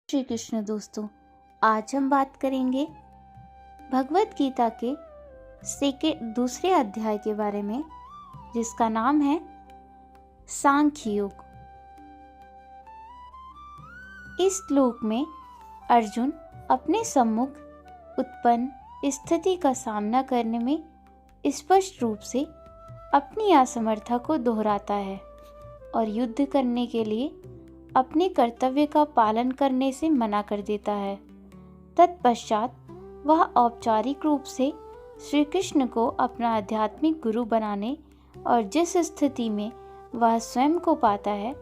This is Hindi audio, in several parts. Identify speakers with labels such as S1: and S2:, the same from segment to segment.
S1: श्री कृष्ण दोस्तों, आज हम बात करेंगे भगवत गीता के दूसरे अध्याय के बारे में, जिसका नाम है सांख्य योग। इस श्लोक में अर्जुन अपने सम्मुख उत्पन्न स्थिति का सामना करने में स्पष्ट रूप से अपनी असमर्थता को दोहराता है और युद्ध करने के लिए अपने कर्तव्य का पालन करने से मना कर देता है। तत्पश्चात वह औपचारिक रूप से श्री कृष्ण को अपना आध्यात्मिक गुरु बनाने और जिस स्थिति में वह स्वयं को पाता है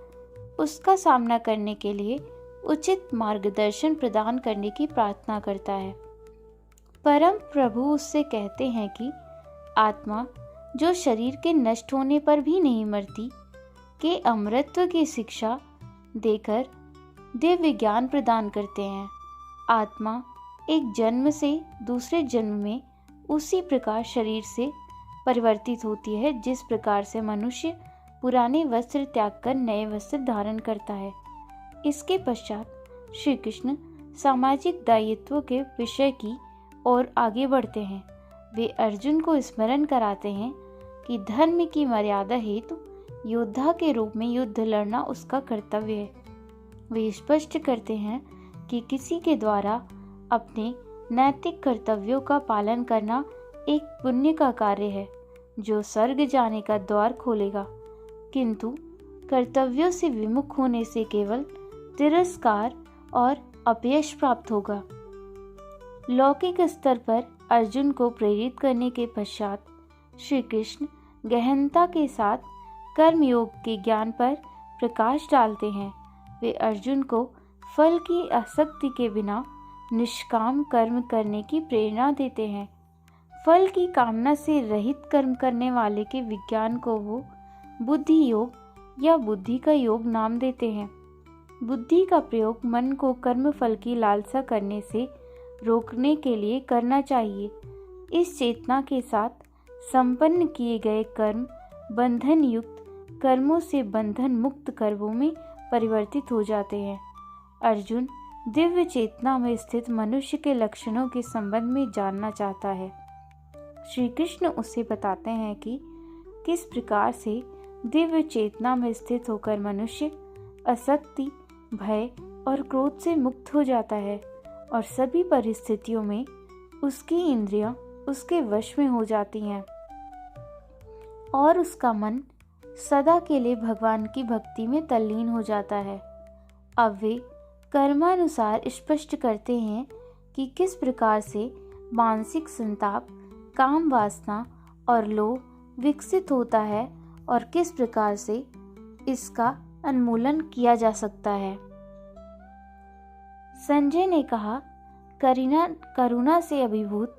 S1: उसका सामना करने के लिए उचित मार्गदर्शन प्रदान करने की प्रार्थना करता है। परम प्रभु उससे कहते हैं कि आत्मा जो शरीर के नष्ट होने पर भी नहीं मरती, के अमरत्व की शिक्षा देकर दिव्य ज्ञान प्रदान करते हैं। आत्मा एक जन्म से दूसरे जन्म में उसी प्रकार शरीर से परिवर्तित होती है जिस प्रकार से मनुष्य पुराने वस्त्र त्याग कर नए वस्त्र धारण करता है। इसके पश्चात श्री कृष्ण सामाजिक दायित्व के विषय की ओर आगे बढ़ते हैं। वे अर्जुन को स्मरण कराते हैं कि धर्म की मर्यादा हेतु योद्धा के रूप में युद्ध लड़ना उसका कर्तव्य है। वे स्पष्ट करते हैं कि किसी के द्वारा अपने नैतिक कर्तव्यों का पालन करना एक पुण्य का कार्य है जो स्वर्ग जाने का द्वार खोलेगा, किंतु कर्तव्यों से विमुख होने से केवल तिरस्कार और अपयश प्राप्त होगा। लौकिक स्तर पर अर्जुन को प्रेरित करने के पश्चात श्री कृष्ण गहनता के साथ कर्मयोग के ज्ञान पर प्रकाश डालते हैं। वे अर्जुन को फल की आसक्ति के बिना निष्काम कर्म करने की प्रेरणा देते हैं। फल की कामना से रहित कर्म करने वाले के विज्ञान को वो बुद्धि योग या बुद्धि का योग नाम देते हैं। बुद्धि का प्रयोग मन को कर्म फल की लालसा करने से रोकने के लिए करना चाहिए। इस चेतना के साथ संपन्न किए गए कर्म बंधन युक्त कर्मों से बंधन मुक्त कर्मों में परिवर्तित हो जाते हैं। अर्जुन दिव्य चेतना में स्थित मनुष्य के लक्षणों के संबंध में जानना चाहता है। श्री कृष्ण उसे बताते हैं कि किस प्रकार से दिव्य चेतना में स्थित होकर मनुष्य आसक्ति, भय और क्रोध से मुक्त हो जाता है और सभी परिस्थितियों में उसकी इंद्रियां उसके वश में हो जाती हैं और उसका मन सदा के लिए भगवान की भक्ति में तल्लीन हो जाता है। अब वे कर्मानुसार स्पष्ट करते हैं कि किस प्रकार से मानसिक संताप, काम वासना और लोभ विकसित होता है और किस प्रकार से इसका उन्मूलन किया जा सकता है। संजय ने कहा, करुणा से अभिभूत,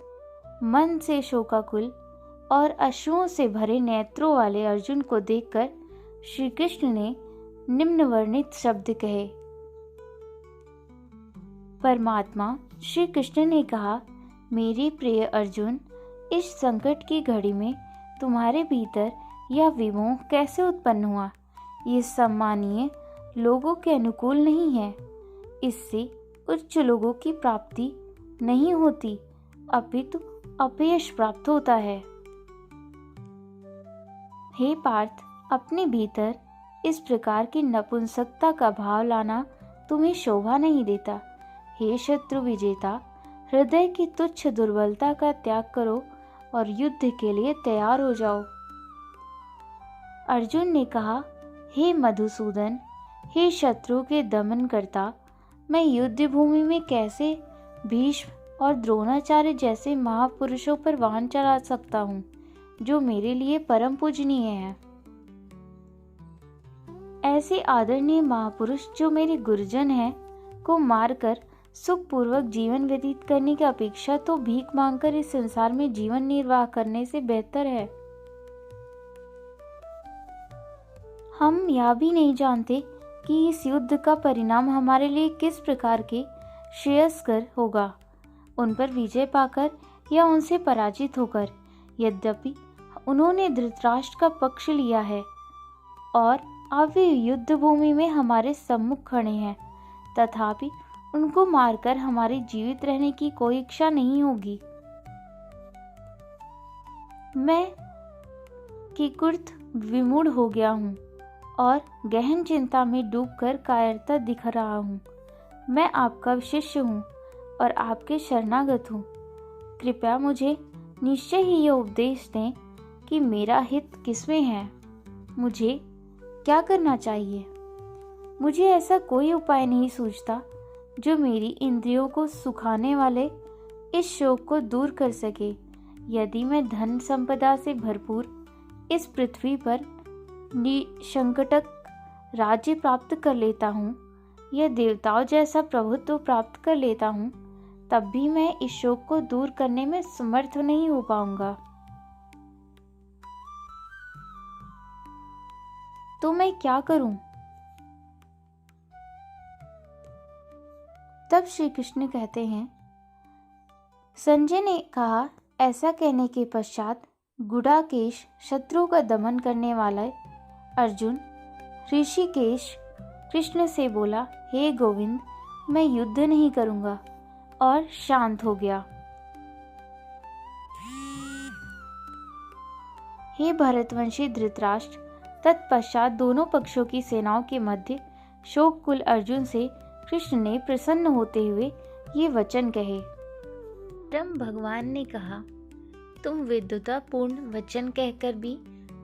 S1: मन से शोकाकुल और अश्रुओं से भरे नेत्रों वाले अर्जुन को देखकर श्री कृष्ण ने निम्न वर्णित शब्द कहे। परमात्मा श्री कृष्ण ने कहा, मेरे प्रिय अर्जुन, इस संकट की घड़ी में तुम्हारे भीतर यह विमोह कैसे उत्पन्न हुआ? ये सम्मानीय लोगों के अनुकूल नहीं है। इससे उच्च लोगों की प्राप्ति नहीं होती, अपितु अपयश प्राप्त होता है। हे पार्थ, अपने भीतर इस प्रकार की नपुंसकता का भाव लाना तुम्हें शोभा नहीं देता। हे शत्रु विजेता, हृदय की तुच्छ दुर्बलता का त्याग करो और युद्ध के लिए तैयार हो जाओ। अर्जुन ने कहा, हे मधुसूदन, हे शत्रु के दमन करता, मैं युद्ध भूमि में कैसे भीष्म और द्रोणाचार्य जैसे महापुरुषों पर वाहन चला सकता हूँ जो मेरे लिए परम पूजनीय है। ऐसे आदरणीय महापुरुष जो मेरे गुरुजन हैं को मारकर सुखपूर्वक जीवन व्यतीत करने की अपेक्षा तो भीख मांगकर इस संसार में जीवन निर्वाह करने से बेहतर है। हम यह भी नहीं जानते कि इस युद्ध का परिणाम हमारे लिए किस प्रकार के श्रेयस्कर होगा, उन पर विजय पाकर या उनसे पराजित होकर। यद्यपि उन्होंने धृतराष्ट्र का पक्ष लिया है और अब वे युद्ध भूमि में हमारे सम्मुख खड़े हैं, तथापि उनको मारकर हमारी जीवित रहने की कोई इच्छा नहीं होगी। मैं किकुर्थ विमूढ़ हो गया हूँ और गहन चिंता में डूबकर कायरता दिख रहा हूँ। मैं आपका शिष्य हूँ और आपके शरणागत हूँ। कृपया मुझे निश्चय ही यह उपदेश दें कि मेरा हित किसमें है, मुझे क्या करना चाहिए। मुझे ऐसा कोई उपाय नहीं सूझता जो मेरी इंद्रियों को सुखाने वाले इस शोक को दूर कर सके। यदि मैं धन संपदा से भरपूर इस पृथ्वी पर निसंकटक राज्य प्राप्त कर लेता हूँ या देवताओं जैसा प्रभुत्व प्राप्त कर लेता हूँ, तब भी मैं इस शोक को दूर करने में समर्थ नहीं हो पाऊंगा। तो मैं क्या करूं? तब श्री कृष्ण कहते हैं, संजय ने कहा, ऐसा कहने के पश्चात गुडाकेश शत्रुओं का दमन करने वाला अर्जुन ऋषिकेश कृष्ण से बोला, हे गोविंद, मैं युद्ध नहीं करूंगा, और शांत हो गया। हे भरतवंशी धृतराष्ट्र, तत्पश्चात दोनों पक्षों की सेनाओं के मध्य शोककुल अर्जुन से कृष्ण ने प्रसन्न होते हुए ये वचन कहे। तब भगवान ने कहा, तुम विद्वतापूर्ण वचन कहकर भी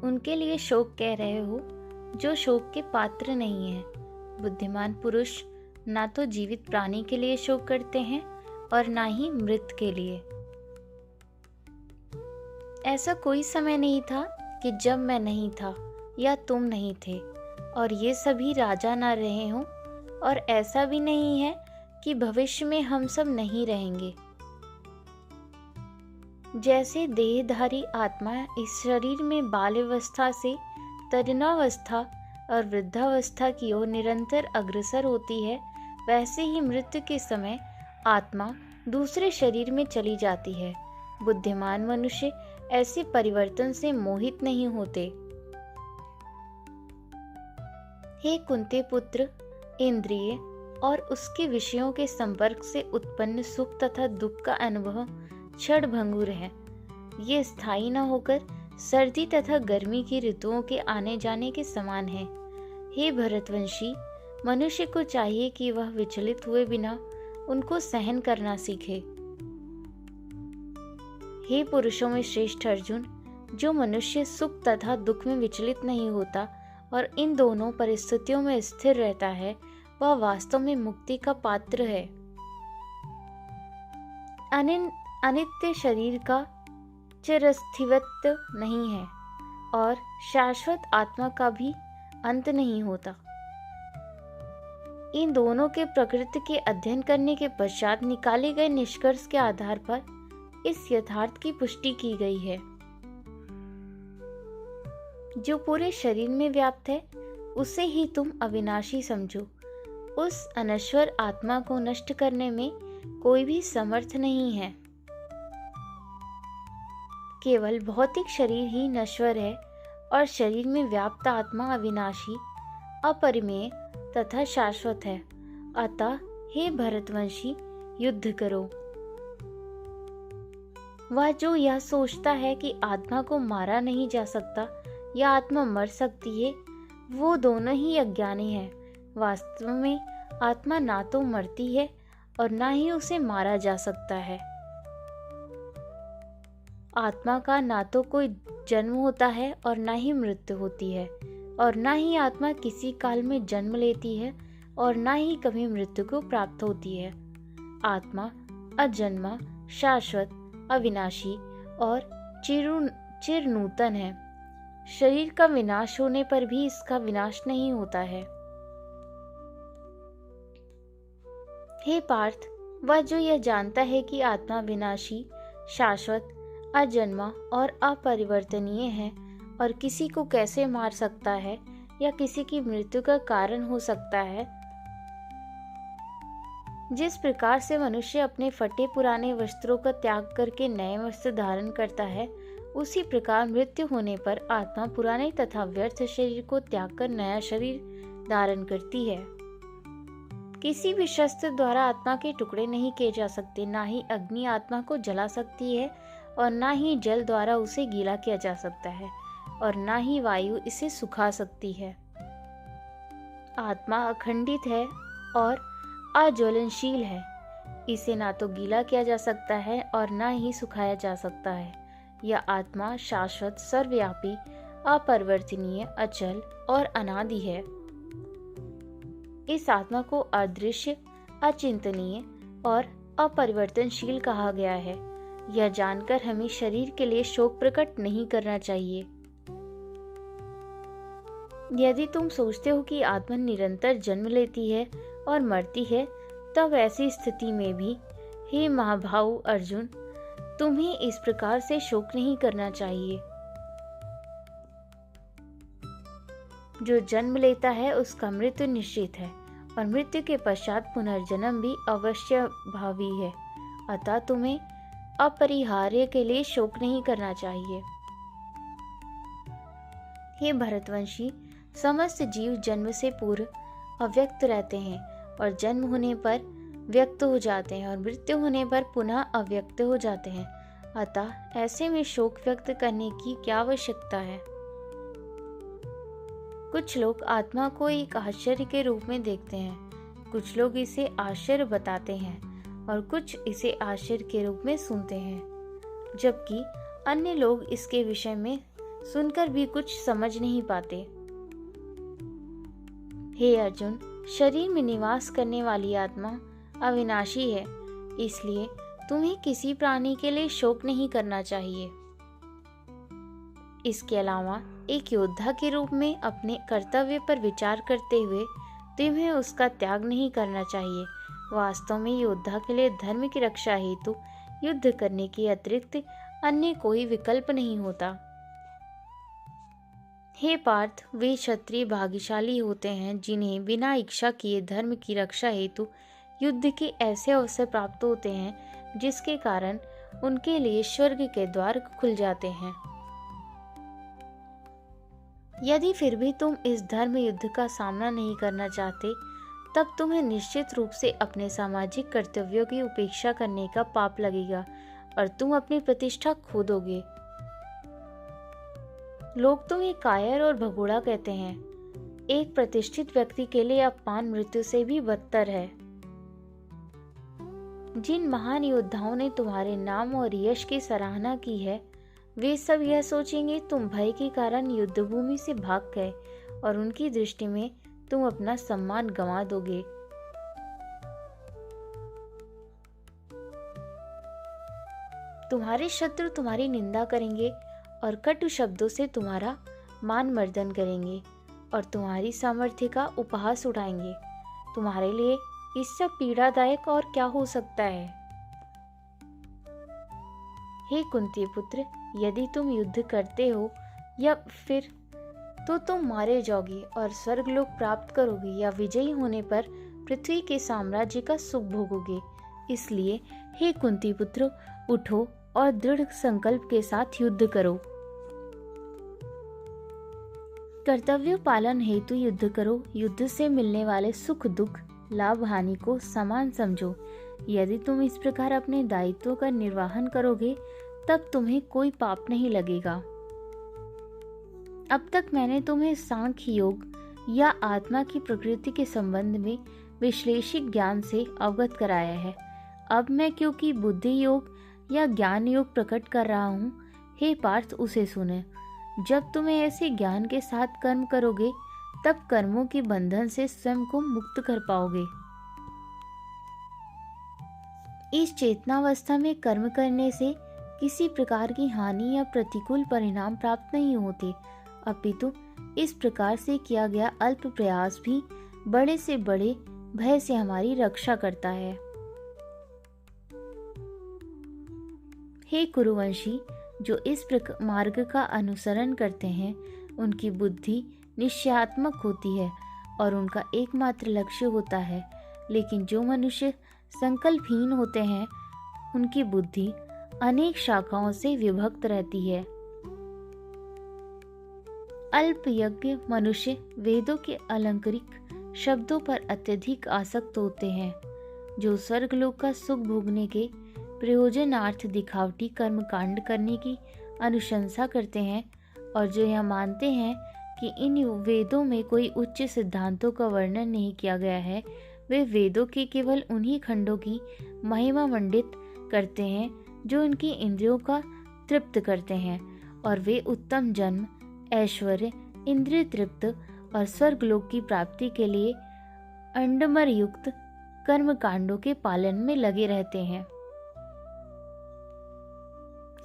S1: उनके लिए शोक कह रहे हो जो शोक के पात्र नहीं है। बुद्धिमान पुरुष ना तो जीवित प्राणी के लिए शोक करते हैं और ना ही मृत के लिए। ऐसा कोई समय नहीं था कि जब मैं नहीं था या तुम नहीं थे और ये सभी राजा ना रहे हों, और ऐसा भी नहीं है कि भविष्य में हम सब नहीं रहेंगे। जैसे देहधारी आत्मा इस शरीर में बाल्यावस्था से तरुणावस्था और वृद्धावस्था की ओर निरंतर अग्रसर होती है, वैसे ही मृत्यु के समय आत्मा दूसरे शरीर में चली जाती है। बुद्धिमान मनुष्य ऐसे परिवर्तन से मोहित नहीं होते। हे कुंती पुत्र, इंद्रिय और उसके विषयों के संपर्क से उत्पन्न सुख तथा दुख का अनुभव क्षणभंगुर है। ये स्थायी न होकर सर्दी तथा गर्मी की ऋतुओं के आने जाने के समान है। हे भरतवंशी, मनुष्य को चाहिए कि वह विचलित हुए बिना उनको सहन करना सीखे। हे पुरुषों में श्रेष्ठ अर्जुन, जो मनुष्य सुख तथा दुख में विचलित नहीं होता और इन दोनों परिस्थितियों में स्थिर रहता है, वह वास्तव में मुक्ति का पात्र है। अनित्य शरीर का चिरस्थायित्व नहीं है और शाश्वत आत्मा का भी अंत नहीं होता। इन दोनों के प्रकृति के अध्ययन करने के पश्चात निकाले गए निष्कर्ष के आधार पर इस यथार्थ की पुष्टि की गई है। जो पूरे शरीर में व्याप्त है, उसे ही तुम अविनाशी समझो। उस अनश्वर आत्मा को नष्ट करने में कोई भी समर्थ नहीं है। केवल भौतिक शरीर ही नश्वर है और शरीर में व्याप्त आत्मा अविनाशी, अपरिमेय तथा शाश्वत है। अतः हे भरतवंशी, युद्ध करो। वह जो यह सोचता है कि आत्मा को मारा नहीं जा सकता या आत्मा मर सकती है, वो दोनों ही अज्ञानी है। वास्तव में आत्मा ना तो मरती है और ना ही उसे मारा जा सकता है। आत्मा का ना तो कोई जन्म होता है और ना ही मृत्यु होती है, और ना ही आत्मा किसी काल में जन्म लेती है और ना ही कभी मृत्यु को प्राप्त होती है। आत्मा अजन्मा, शाश्वत, अविनाशी और चिरनूतन है। शरीर का विनाश होने पर भी इसका विनाश नहीं होता है। हे पार्थ, वह जो यह जानता है कि आत्मा विनाशी, शाश्वत, अजन्मा और अपरिवर्तनीय है और किसी को कैसे मार सकता है या किसी की मृत्यु का कारण हो सकता है, जिस प्रकार से मनुष्य अपने फटे पुराने वस्त्रों का त्याग करके नए वस्त्र धारण करता है, उसी प्रकार मृत्यु होने पर आत्मा पुराने तथा व्यर्थ शरीर को त्याग कर नया शरीर धारण करती है। किसी भी शस्त्र द्वारा आत्मा के टुकड़े नहीं किए जा सकते। ना ही अग्नि आत्मा को जला सकती है और ना ही जल द्वारा उसे गीला किया जा सकता है और ना ही वायु इसे सुखा सकती है। आत्मा अखंडित है और अज्वलनशील है। इसे ना तो गीला किया जा सकता है और ना ही सुखाया जा सकता है। यह आत्मा शाश्वत, सर्वव्यापी, अपरिवर्तनीय, अचल और अनादि है। इस आत्मा को अदृश्य, अचिंतनीय और अपरिवर्तनशील कहा गया है। यह जानकर हमें शरीर के लिए शोक प्रकट नहीं करना चाहिए। यदि तुम सोचते हो कि आत्मा निरंतर जन्म लेती है और मरती है, तब ऐसी स्थिति में भी हे महाभाव अर्जुन, तुम्हें इस प्रकार से शोक नहीं करना चाहिए। जो जन्म लेता है उसका मृत्यु निश्चित है और मृत्यु के पश्चात पुनर्जन्म भी अवश्य भावी है। अतः तुम्हें अपरिहार्य के लिए शोक नहीं करना चाहिए। हे भरतवंशी, समस्त जीव जन्म से पूर्व अव्यक्त रहते हैं और जन्म होने पर व्यक्त हो जाते हैं और मृत्यु होने पर पुनः अव्यक्त हो जाते हैं। अतः ऐसे में शोक व्यक्त करने की क्या आवश्यकता है। कुछ लोग आत्मा को एक आश्चर्य के रूप में देखते हैं, कुछ लोग इसे आश्चर्य बताते हैं और कुछ इसे आश्चर्य के रूप में सुनते हैं, जबकि अन्य लोग इसके विषय में सुनकर भी कुछ समझ नहीं पाते। हे अर्जुन, शरीर में निवास करने वाली आत्मा अविनाशी है, इसलिए तुम्हें किसी प्राणी के लिए शोक नहीं करना चाहिए। इसके अलावा एक योद्धा के रूप में अपने कर्तव्य पर विचार करते हुए तुम्हें उसका त्याग नहीं करना चाहिए। वास्तव में योद्धा के लिए धर्म की रक्षा हेतु युद्ध करने के अतिरिक्त अन्य कोई विकल्प नहीं होता। हे पार्थ, वे क्षत्रिय भाग्यशाली होते हैं जिन्हें बिना इच्छा किए धर्म की रक्षा हेतु युद्ध के ऐसे अवसर प्राप्त होते हैं जिसके कारण उनके लिए स्वर्ग के द्वार खुल जाते हैं। यदि फिर भी तुम इस धर्म युद्ध का सामना नहीं करना चाहते, तब तुम्हें निश्चित रूप से अपने सामाजिक कर्तव्यों की उपेक्षा करने का पाप लगेगा और तुम अपनी प्रतिष्ठा खो दोगे। लोग तुम्हें कायर और भगोड़ा कहते हैं। एक प्रतिष्ठित व्यक्ति के लिए अपमान मृत्यु से भी बदतर है। जिन महान योद्धाओं ने तुम्हारे नाम और यश की सराहना की है, वे सब यह सोचेंगे तुम भय के कारण युद्ध भूमि से भाग गए और उनकी दृष्टि में तुम अपना सम्मान गंवा दोगे। तुम्हारे शत्रु तुम्हारी निंदा करेंगे और कटु शब्दों से तुम्हारा मान मर्दन करेंगे और तुम्हारी सामर्थ्य का उपहास उड़ाएंगे। तुम्हारे लिए इससे पीड़ादायक और क्या हो सकता है। हे कुंती पुत्र, यदि तुम युद्ध करते हो या फिर तो तुम मारे जाओगे और स्वर्गलोक प्राप्त करोगे या विजयी होने पर पृथ्वी के साम्राज्य का सुख भोगोगे। इसलिए हे कुंती पुत्र, उठो और दृढ़ संकल्प के साथ युद्ध करो। कर्तव्य पालन हेतु युद्ध करो। युद्ध से मिलने वाले सुख दुख, लाभ हानि को समान समझो। यदि तुम इस प्रकार अपने दायित्वों का निर्वहन करोगे, तब तुम्हें कोई पाप नहीं लगेगा। अब तक मैंने तुम्हें सांख्य योग या आत्मा की प्रकृति के संबंध में विश्लेषिक ज्ञान से अवगत कराया है। अब मैं क्योंकि बुद्धि योग या ज्ञान योग प्रकट कर रहा हूँ, हे पार्थ उसे सुने। जब तुम्हें ऐसे ज्ञान के साथ कर्म करोगे, तब कर्मों के बंधन से स्वयं को मुक्त कर पाओगे। इस चेतनावस्था में कर्म करने से किसी प्रकार की हानि या प्रतिकूल परिणाम प्राप्त नहीं होते, अपितु इस प्रकार से किया गया अल्प प्रयास भी बड़े से बड़े भय से हमारी रक्षा करता है। हे कुरुवंशी, जो इस मार्ग का अनुसरण करते हैं, उनकी बुद्धि निश्चयात्मक होती है और उनका एकमात्र लक्ष्य होता है। लेकिन जो मनुष्य संकल्पहीन होते हैं, उनकी बुद्धि अनेक शाखाओं से विभक्त रहती है। अल्पयज्ञ मनुष्य वेदों के अलंकारिक शब्दों पर अत्यधिक आसक्त होते हैं, जो स्वर्गलोक का सुख भोगने के प्रयोजनार्थ दिखावटी कर्मकांड करने की अनुशंसा करते हैं, और जो यह मानते हैं कि इन वेदों में कोई उच्च सिद्धांतों का वर्णन नहीं किया गया है, वे वेदों के केवल उन्हीं खंडों की महिमा मंडित करते हैं जो उनकी इंद्रियों का तृप्त करते हैं, और वे उत्तम जन्म, ऐश्वर्य, इंद्रिय तृप्त और स्वर्गलोक की प्राप्ति के लिए अंडमर युक्त कर्मकांडों के पालन में लगे रहते हैं।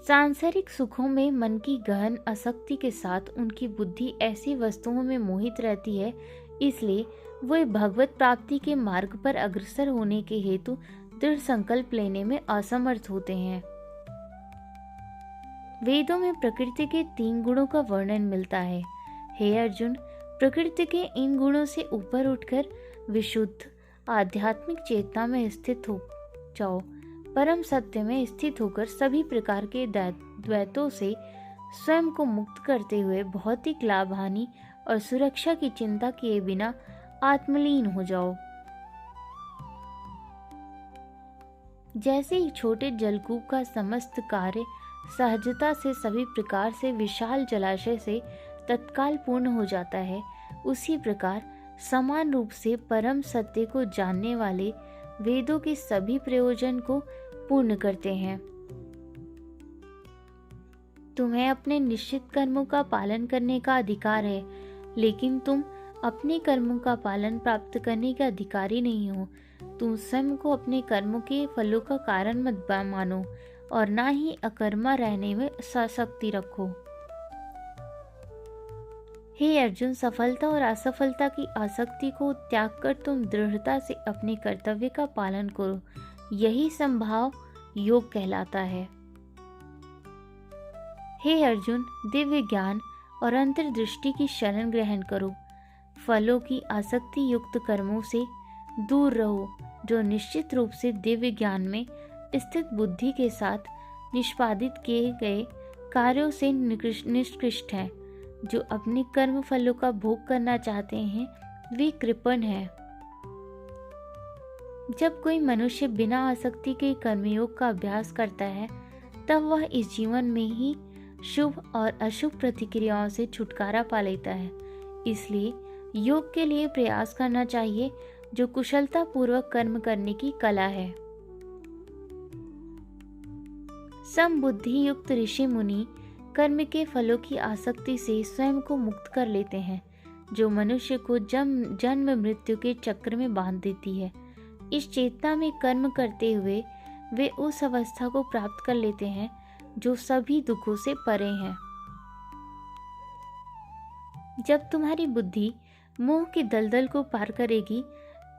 S1: सांसारिक सुखों में मन की गहन आसक्ति के साथ उनकी बुद्धि ऐसी वस्तुओं में मोहित रहती है, इसलिए वे भगवत प्राप्ति के मार्ग पर अग्रसर होने के हेतु दृढ़ संकल्प लेने में असमर्थ होते हैं। वेदों में प्रकृति के 3 गुणों का वर्णन मिलता है। हे अर्जुन, प्रकृति के इन गुणों से ऊपर उठकर विशुद्ध आध्यात्मिक चेतना में स्थित हो जाओ। परम सत्य में स्थित होकर सभी प्रकार के द्वैतों से स्वयं को मुक्त करते हुए भौतिक लाभ, हानि और सुरक्षा की चिंता किए बिना आत्मलीन हो जाओ। जैसे ही छोटे जलकूप का समस्त कार्य सहजता से सभी प्रकार से विशाल जलाशय से तत्काल पूर्ण हो जाता है, उसी प्रकार समान रूप से परम सत्य को जानने वाले वेदों के सभी प्रयोजन को पूर्ण करते हैं। तुम्हें अपने निश्चित कर्मों का पालन करने का अधिकार है, लेकिन तुम अपने कर्मों का पालन प्राप्त करने के अधिकारी नहीं हो। तुम स्वयं को अपने कर्मों के फलों का कारण मत मानो और ना ही अकर्मा रहने में आसक्ति रखो। हे अर्जुन, सफलता और असफलता की आसक्ति को त्याग कर तुम दृढ़ता से अपने कर्तव्य का पालन करो। यही संभाव योग कहलाता है। हे अर्जुन, दिव्य ज्ञान और अंतर्दृष्टि की शरण ग्रहण करो। फलों की आसक्ति युक्त कर्मों से दूर रहो, जो निश्चित रूप से दिव्य ज्ञान में स्थित बुद्धि के साथ निष्पादित किए गए कार्यों से निष्कृष्ट हैं। जो अपने कर्म फलों का भोग करना चाहते हैं, वे कृपण हैं। जब कोई मनुष्य बिना आसक्ति के कर्मयोग का अभ्यास करता है, तब वह इस जीवन में ही शुभ और अशुभ प्रतिक्रियाओं से छुटकारा पा लेता है। इसलिए योग के लिए प्रयास करना चाहिए, जो कुशलता पूर्वक कर्म करने की कला है। समबुद्धि युक्त ऋषि मुनि कर्म के फलों की आसक्ति से स्वयं को मुक्त कर लेते हैं, जो मनुष्य को जन्म मृत्यु के चक्र में बांध देती है। इस चेतना में कर्म करते हुए वे उस अवस्था को प्राप्त कर लेते हैं जो सभी दुखों से परे है। जब तुम्हारी बुद्धि मोह की दलदल को पार करेगी,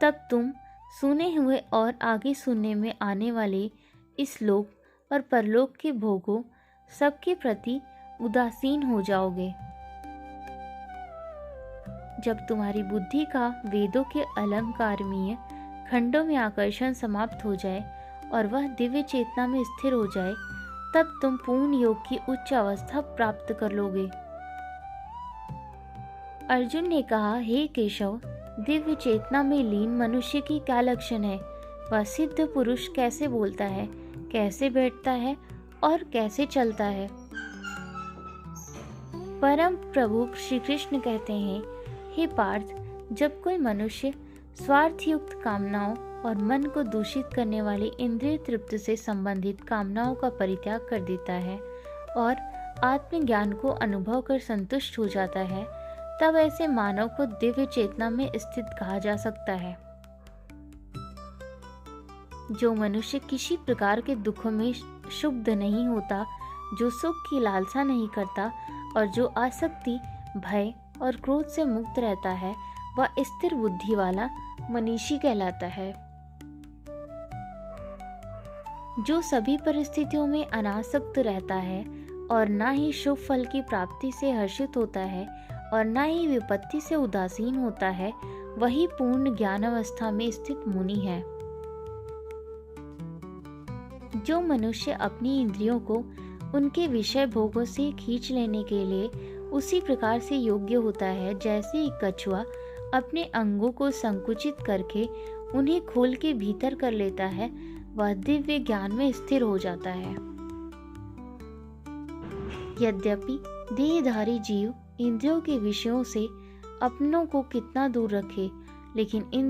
S1: तब तुम सुने हुए और आगे सुनने में आने वाले इस लोक और परलोक के भोगों सबके प्रति उदासीन हो जाओगे। जब तुम्हारी बुद्धि का वेदों के अलंकारमीय खंडों में आकर्षण समाप्त हो जाए और वह दिव्य चेतना में स्थिर हो जाए, तब तुम पूर्ण योग की उच्च अवस्था प्राप्त कर लोगे। अर्जुन ने कहा, हे केशव, दिव्य चेतना में लीन मनुष्य की क्या लक्षण है? वह सिद्ध पुरुष कैसे बोलता है, कैसे बैठता है और कैसे चलता है? परम प्रभु श्री कृष्ण कहते हैं, हे पार्थ, जब कोई मनुष्य स्वार्थ युक्त कामनाओं और मन को दूषित करने वाली इंद्रिय तृप्त से संबंधित कामनाओं का परित्याग कर देता है और आत्मज्ञान को अनुभव कर संतुष्ट हो जाता है, तब ऐसे मानव को दिव्य चेतना में स्थित कहा जा सकता है। जो मनुष्य किसी प्रकार के दुखों में क्षुब्ध नहीं होता, जो सुख की लालसा नहीं करता और जो आसक्ति, भय और क्रोध से मुक्त रहता है, वह स्थिर बुद्धि वाला मनीषी कहलाता है। जो सभी परिस्थितियों में अनासक्त रहता है और ना ही शुभ फल की प्राप्ति से हर्षित होता है और ना ही विपत्ति से उदासीन होता है, वही पूर्ण ज्ञान अवस्था में स्थित मुनि है। जो मनुष्य अपनी इंद्रियों को उनके विषय भोगों से खींच लेने के लिए उसी प्रकार से योग्य होता है, जैसे एक कछुआ अपने अंगों को संकुचित करके उन्हें खोल के भीतर कर लेता है, वह दिव्य ज्ञान में स्थिर हो जाता है। यद्यपि देहधारी जीव इंद्रियों के विषयों से अपनों को कितना दूर रखे, लेकिन इन